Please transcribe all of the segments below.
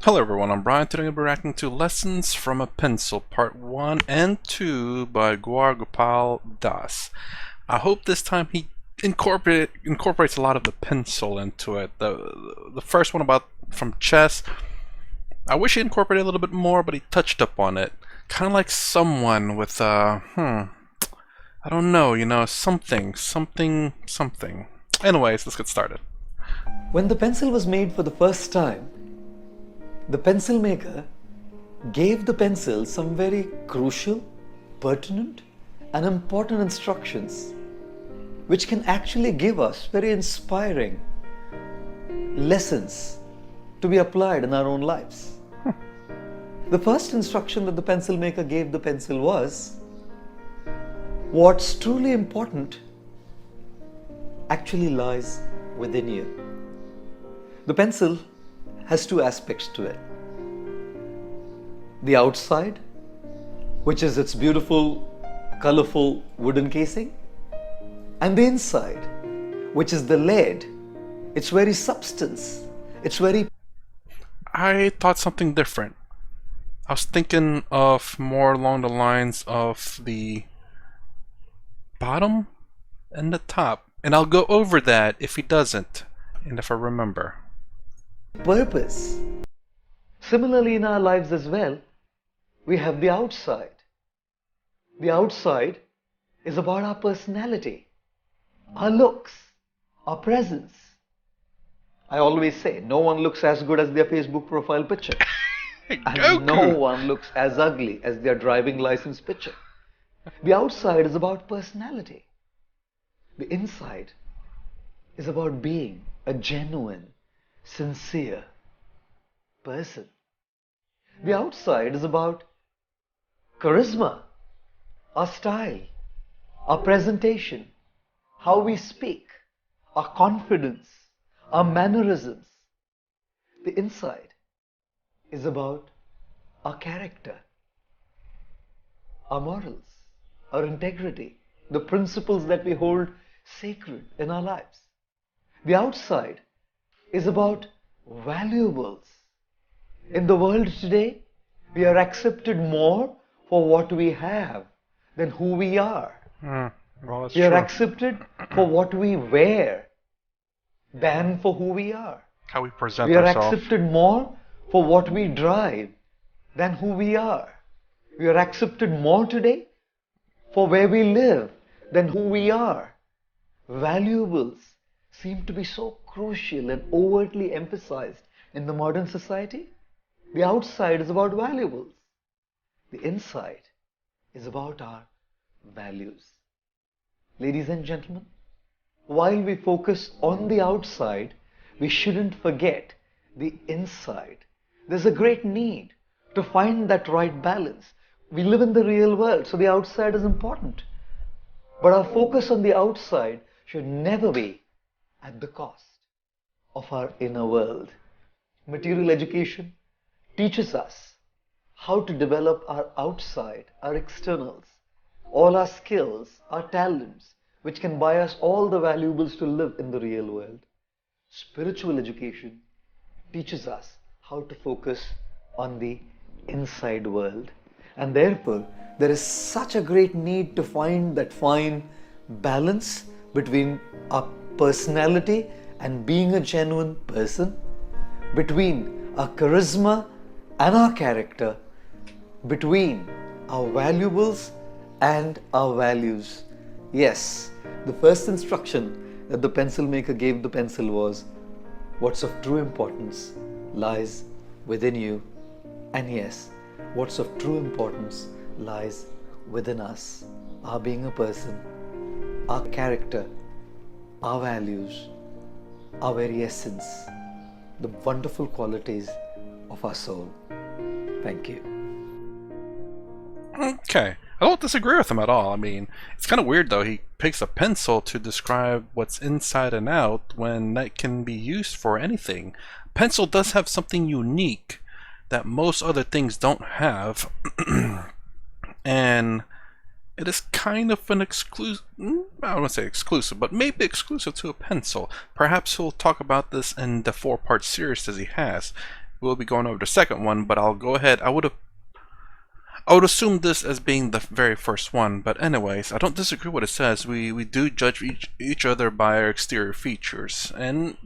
Hello everyone, I'm Brian. Today I'll be reacting to Lessons from a Pencil, Part 1 and 2 by Gaur Das. I hope this time he incorporates a lot of the pencil into it. The first one from chess, I wish he incorporated a little bit more, but he touched up on it. Kind of like someone with, I don't know, something. Anyways, let's get started. When the pencil was made for the first time, the pencil maker gave the pencil some very crucial, pertinent, and important instructions which can actually give us very inspiring lessons to be applied in our own lives. The first instruction that the pencil maker gave the pencil was, what's truly important actually lies within you. The pencil has two aspects to it. The outside, which is its beautiful, colorful wooden casing, and the inside, which is the lead, its very substance, its very... I thought something different. I was thinking of more along the lines of the bottom and the top. And I'll go over that if he doesn't, and if I remember. purpose. Similarly, in our lives as well, we have the outside. The outside is about our personality, our looks, our presence. I always say, no one looks as good as their Facebook profile picture. And no one looks as ugly as their driving license picture. The outside is about personality. The inside is about being a genuine, sincere person. The outside is about charisma, our style, our presentation, how we speak, our confidence, our mannerisms. The inside is about our character, our morals, our integrity, the principles that we hold sacred in our lives. The outside is about valuables. In the world today, we are accepted more for what we have than who we are. Well, we are accepted for what we wear than for who we are. How we present We are ourselves. accepted more for what we drive than who we are. We are accepted more today for where we live than who we are. Valuables seem to be so crucial and overtly emphasized in the modern society. The outside is about valuables. The inside is about our values. Ladies and gentlemen, while we focus on the outside, we shouldn't forget the inside. There's a great need to find that right balance. We live in the real world, so the outside is important. But our focus on the outside should never be at the cost of our inner world. Material education teaches us how to develop our outside, our externals, all our skills, our talents, which can buy us all the valuables to live in the real world. Spiritual education teaches us how to focus on the inside world. And therefore, there is such a great need to find that fine balance between our personality and being a genuine person, between our charisma and our character, between our valuables and our values. Yes, the first instruction that the pencil maker gave the pencil was, what's of true importance lies within you. And yes, what's of true importance lies within us. Our being a person, our character, our values, our very essence, the wonderful qualities of our soul. Thank you. Okay. I don't disagree with him at all. I mean, it's kind of weird though. He picks a pencil to describe what's inside and out when that can be used for anything. Pencil does have something unique that most other things don't have. And it is kind of an exclusive, I don't want to say exclusive, but maybe exclusive to a pencil. Perhaps he'll talk about this in the 4-part series that he has. We'll be going over the second one, but I'll go ahead. I would assume this as being the very first one, but anyways, I don't disagree with what it says. We do judge each other by our exterior features, and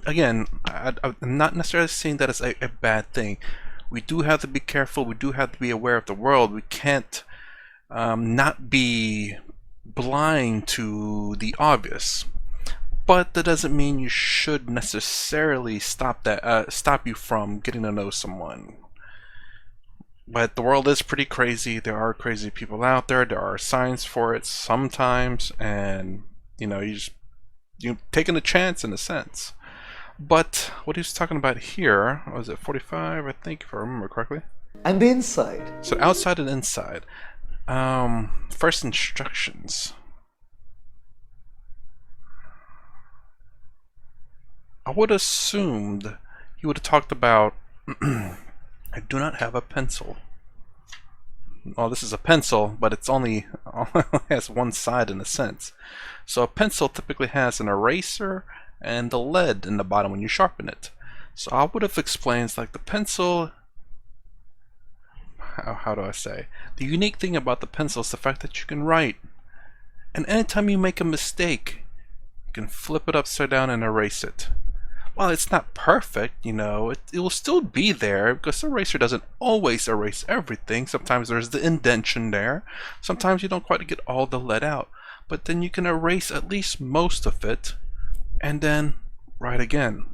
again, I'm not necessarily saying that it's a bad thing. We do have to be careful. We do have to be aware of the world. We can't not be blind to the obvious. But that doesn't mean you should necessarily stop you from getting to know someone. But the world is pretty crazy. There are crazy people out there. There are signs for it sometimes, and you taking a chance in a sense. But what he's talking about here, was it 45? I think, if I remember correctly. And the inside. So outside and inside. First instructions. I would have assumed he would have talked about I do not have a pencil. Well, this is a pencil, but it's only has one side in a sense. So a pencil typically has an eraser and the lead in the bottom when you sharpen it. So I would have explained like the pencil. How do I say? The unique thing about the pencil is the fact that you can write. And anytime you make a mistake, you can flip it upside down and erase it. Well, it's not perfect, it will still be there because the eraser doesn't always erase everything. Sometimes there's the indentation there. Sometimes you don't quite get all the lead out. But then you can erase at least most of it and then write again.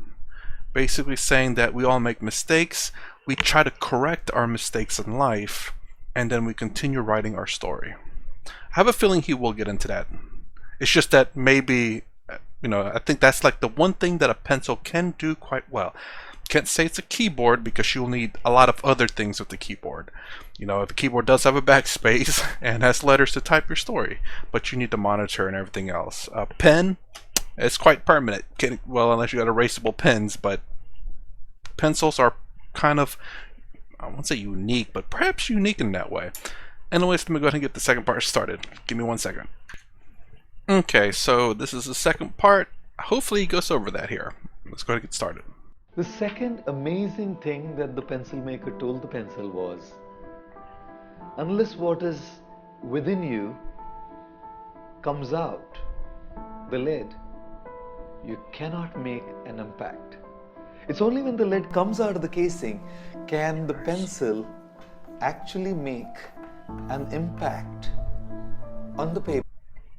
Basically saying that we all make mistakes. We try to correct our mistakes in life and then we continue writing our story. I have a feeling he will get into that. It's just that maybe I think that's like the one thing that a pencil can do quite well. Can't say it's a keyboard because you'll need a lot of other things with the keyboard. The keyboard does have a backspace and has letters to type your story, but you need the monitor and everything else. A pen is quite permanent. Well, unless you got erasable pens, but pencils are kind of, I won't say unique, but perhaps unique in that way. Anyways, let me go ahead and get the second part started. Give me 1 second. Okay, so this is the second part. Hopefully he goes over that here. Let's go ahead and get started. The second amazing thing that the pencil maker told the pencil was, unless what is within you comes out, the lead, you cannot make an impact. It's only when the lead comes out of the casing can the pencil actually make an impact on the paper.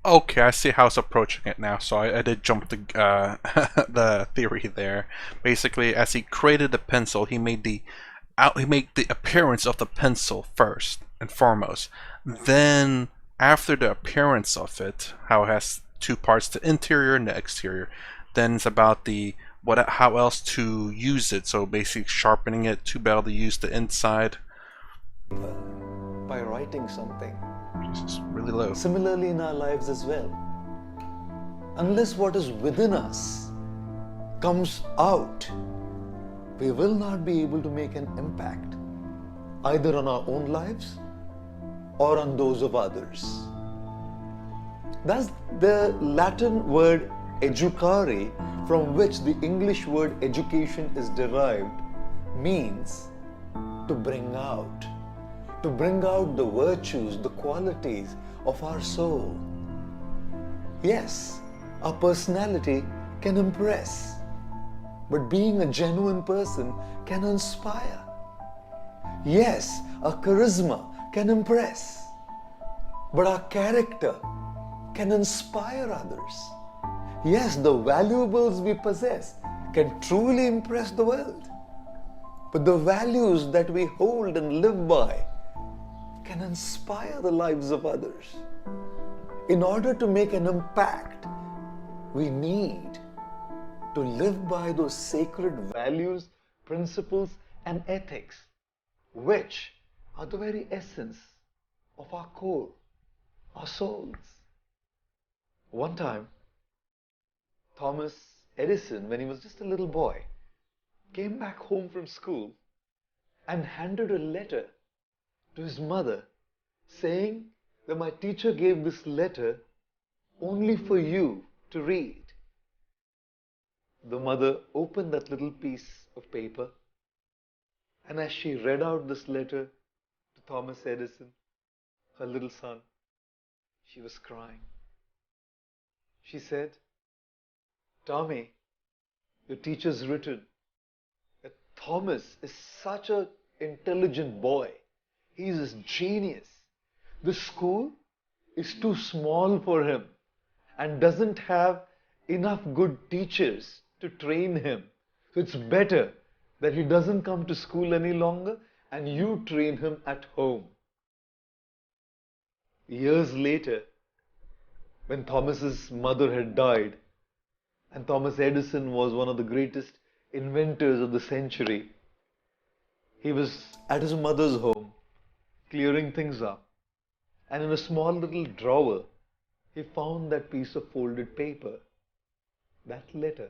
Okay, I see how it's approaching it now. So I did jump the the theory there. Basically, as he created the pencil, he made the appearance of the pencil first and foremost. Then, after the appearance of it, how it has two parts: the interior and the exterior. Then it's about how else to use it. So basically, sharpening it to be able to use the inside. By writing something. This is really low. Similarly in our lives as well. Unless what is within us comes out, we will not be able to make an impact either on our own lives or on those of others. Thus, the Latin word educare, from which the English word education is derived, means to bring out. To bring out the virtues, the qualities of our soul. Yes, our personality can impress, but being a genuine person can inspire. Yes, our charisma can impress, but our character can inspire others. Yes, the valuables we possess can truly impress the world, but the values that we hold and live by can inspire the lives of others. In order to make an impact, we need to live by those sacred values, principles, and ethics, which are the very essence of our core, our souls. One time, Thomas Edison, when he was just a little boy, came back home from school and handed a letter to his mother, saying that my teacher gave this letter only for you to read. The mother opened that little piece of paper And as she read out this letter to Thomas Edison, her little son, she was crying. She said, Tommy, your teacher's written that Thomas is such an intelligent boy. He's a genius. The school is too small for him and doesn't have enough good teachers to train him. So it's better that he doesn't come to school any longer and you train him at home. Years later, when Thomas's mother had died, and Thomas Edison was one of the greatest inventors of the century, he was at his mother's home, clearing things up. And in a small little drawer, he found that piece of folded paper, that letter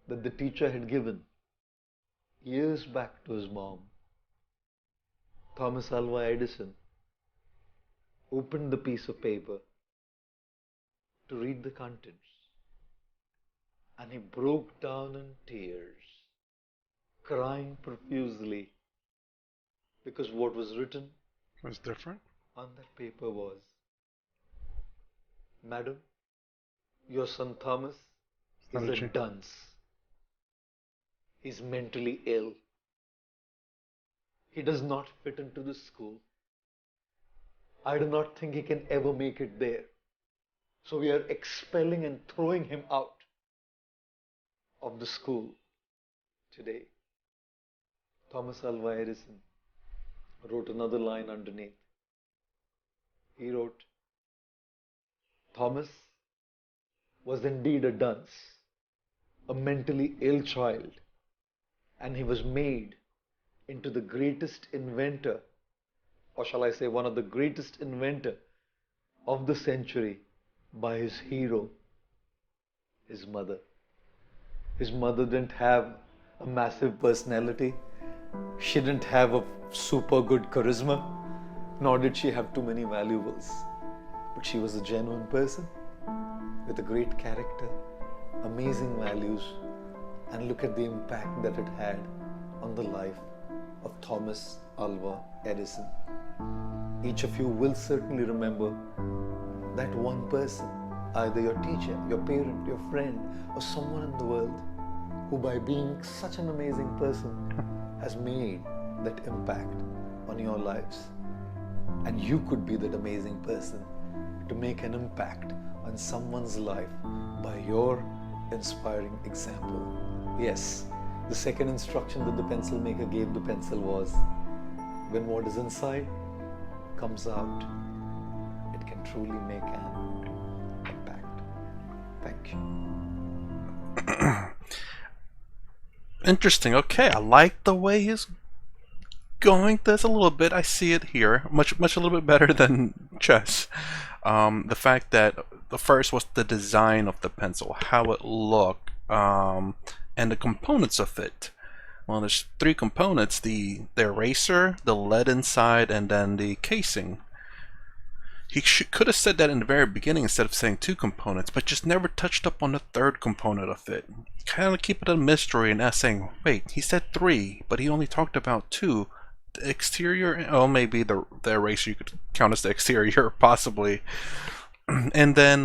that the teacher had given years back to his mom. Thomas Alva Edison opened the piece of paper to read the contents, and he broke down in tears, crying profusely, because what was written Was different? on that paper was, Madam, your son Thomas Not is a a G. dunce. He's mentally ill. He does not fit into the school. I do not think he can ever make it there. So we are expelling and throwing him out of the school today. Thomas Alva Edison wrote another line underneath. He wrote, Thomas was indeed a dunce, a mentally ill child, and he was made into the greatest inventor, or shall I say one of the greatest inventor of the century by his hero, his mother. His mother didn't have a massive personality. She didn't have a super good charisma, nor did she have too many valuables. But she was a genuine person with a great character, amazing values, and look at the impact that it had on the life of Thomas Alva Edison. Each of you will certainly remember that one person, either your teacher, your parent, your friend, or someone in the world who, by being such an amazing person, has made that impact on your lives. And you could be that amazing person to make an impact on someone's life by your inspiring example. Yes, the second instruction that the pencil maker gave the pencil was, when what is inside comes out, it can truly make an impact. Thank you. Interesting. Okay, I like the way he's going this a little bit. I see it here. Much a little bit better than chess. The fact that the first was the design of the pencil, how it looked, and the components of it. Well, there's three components: the eraser, the lead inside, and then the casing. He could have said that in the very beginning instead of saying two components, but just never touched up on the third component of it. Kind of keep it a mystery and not saying, wait, he said three, but he only talked about two. The exterior, oh, maybe the eraser you could count as the exterior, possibly. And then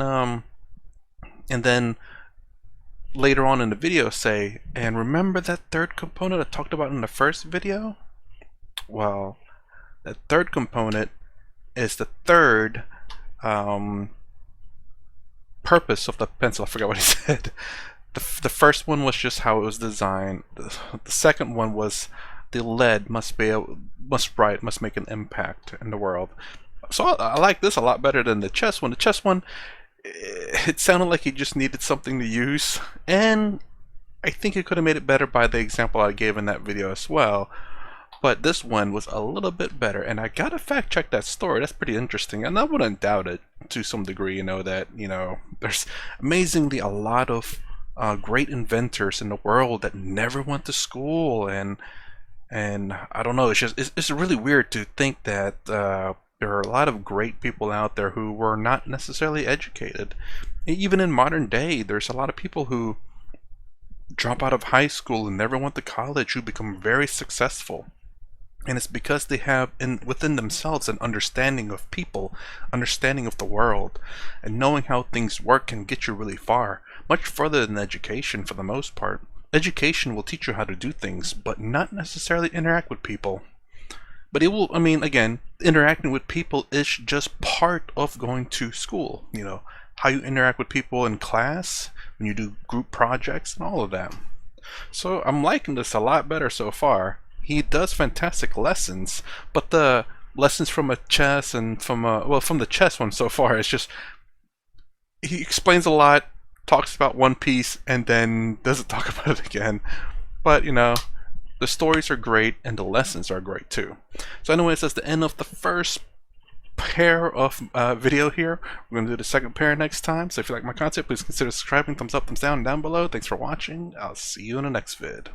later on in the video say, and remember that third component I talked about in the first video? Well, that third component is the third purpose of the pencil. I forgot what he said. The first one was just how it was designed. The second one was the lead must make an impact in the world. So I like this a lot better than the chess one. The chess one, it sounded like he just needed something to use, and I think he could have made it better by the example I gave in that video as well. But this one was a little bit better, and I gotta fact check that story. That's pretty interesting, and I wouldn't doubt it to some degree. There's amazingly a lot of great inventors in the world that never went to school, and I don't know. It's really weird to think that there are a lot of great people out there who were not necessarily educated. Even in modern day, there's a lot of people who drop out of high school and never went to college who become very successful. And it's because they have within themselves an understanding of people, understanding of the world, and knowing how things work can get you really far, much further than education for the most part. Education will teach you how to do things, but not necessarily interact with people. But it will, I mean, again, interacting with people is just part of going to school. You know, how you interact with people in class, when you do group projects, and all of that. So I'm liking this a lot better so far. He does fantastic lessons, but the lessons from a chess and from the chess one so far, it's just he explains a lot, talks about One Piece, and then doesn't talk about it again. But you know, the stories are great and the lessons are great too. So anyways, that's the end of the first pair of video here. We're going to do the second pair next time. So if you like my content, please consider subscribing, thumbs up, thumbs down below. Thanks for watching. I'll see you in the next vid.